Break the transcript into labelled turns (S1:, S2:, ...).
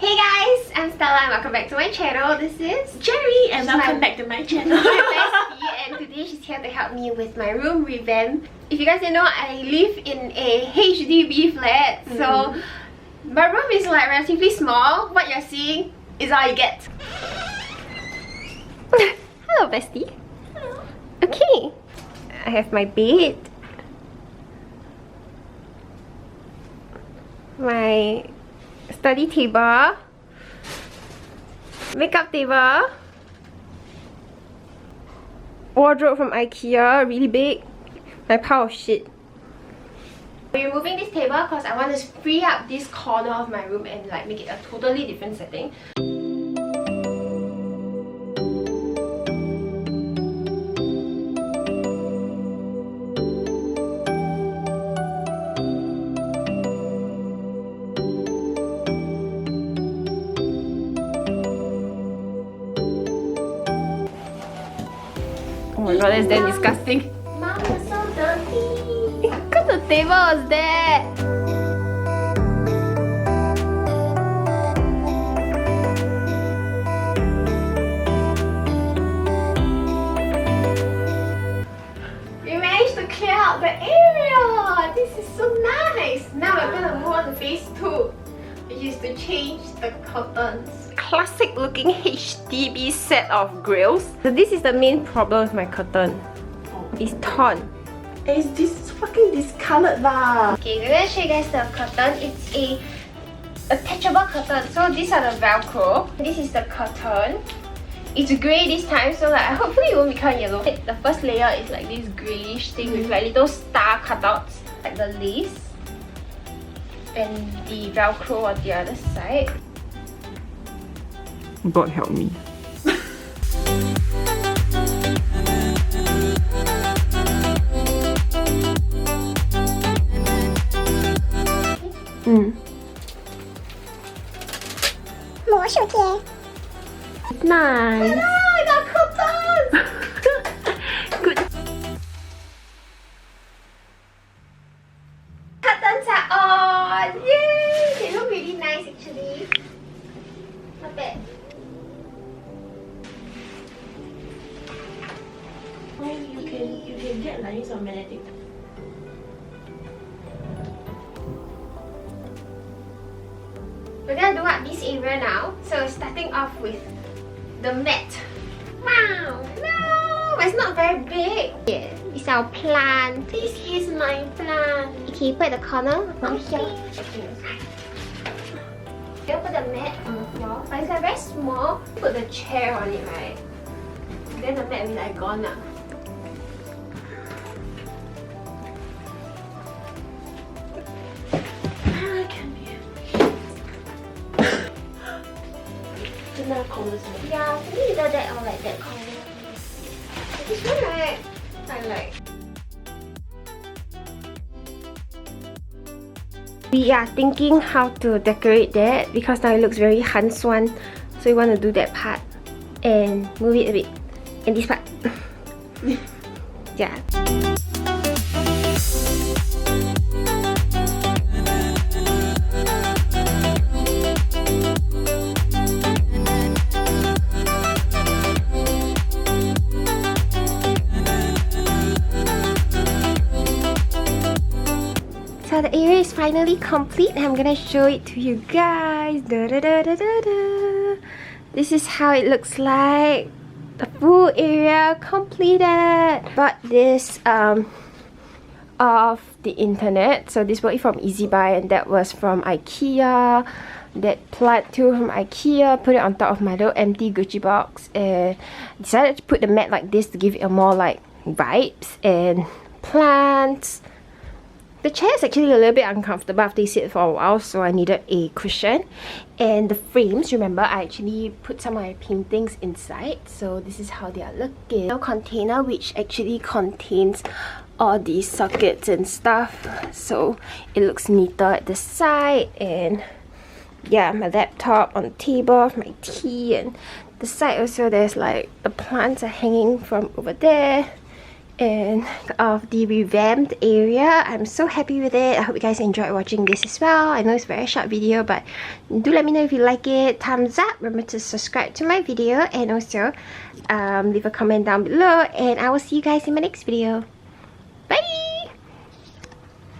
S1: Hey guys, I'm Stella and welcome back to my channel. This is
S2: Jerry and welcome back to my channel.
S1: my bestie, and today she's here to help me with my room revamp. If you guys didn't know, I live in a HDB flat, so my room is like relatively small. What you're seeing is all you get. Hello bestie.
S2: Hello.
S1: Okay, I have my bed, my study table, makeup table, wardrobe from IKEA, really big, my pile of shit. We're removing this table because I want to free up this corner of my room and like make it a totally different setting. Oh my god, that's damn disgusting.
S2: Mom, you're so dirty.
S1: Because the table was there. We managed to clear out the area. This is so nice. Now we're gonna move on to phase 2, which is to change the curtains. Classic looking HDB set of grills. So this is the main problem with my curtain. It's torn.
S2: It's this fucking discolored lah.
S1: Okay, we're gonna show you guys the curtain. It's a attachable curtain. So these are the Velcro. This is the curtain. It's grey this time, so like hopefully it won't become yellow. The first layer is like this greyish thing with like little star cutouts, like the lace, and the Velcro on the other side.
S3: God help me.
S1: It's nice. I got curtains! Good. Curtains are on! Yay! They look really nice actually. Not bad.
S2: You can get lines of magnetic.
S1: We're gonna do up this area now. So starting off with the mat. Wow! No! But it's not very big. Yeah, it's our plant. This is my plant. Okay, put the corner from here. Okay. We'll put the mat on the floor. But it's like very small. Put the chair on it, right? Then the mat will be like gone now. Yeah, maybe either that or like that corner. This one, right? I like. We are thinking how to decorate that because now it looks very handswan. So we want to do that part and move it a bit. And this part. Yeah. So the area is finally complete and I'm gonna show it to you guys. Da, da, da, da, da, da. This is how it looks like. The full area completed. Bought this off the internet. So this was from EasyBuy and that was from IKEA. That plant too from IKEA. Put it on top of my little empty Gucci box and decided to put the mat like this to give it a more like vibes and plants. The chair is actually a little bit uncomfortable after you sit for a while, so I needed a cushion. And the frames, remember, I actually put some of my paintings inside. So this is how they are looking. A container which actually contains all these sockets and stuff. So it looks neater at the side. And yeah, my laptop on the table, my tea, and the side also there's like the plants are hanging from over there. and of the revamped area. I'm so happy with it. I hope you guys enjoyed watching this as well. I know it's a very short video, but do let me know if you like it. Thumbs up. Remember to subscribe to my video and also leave a comment down below, and I will see you guys in my next video.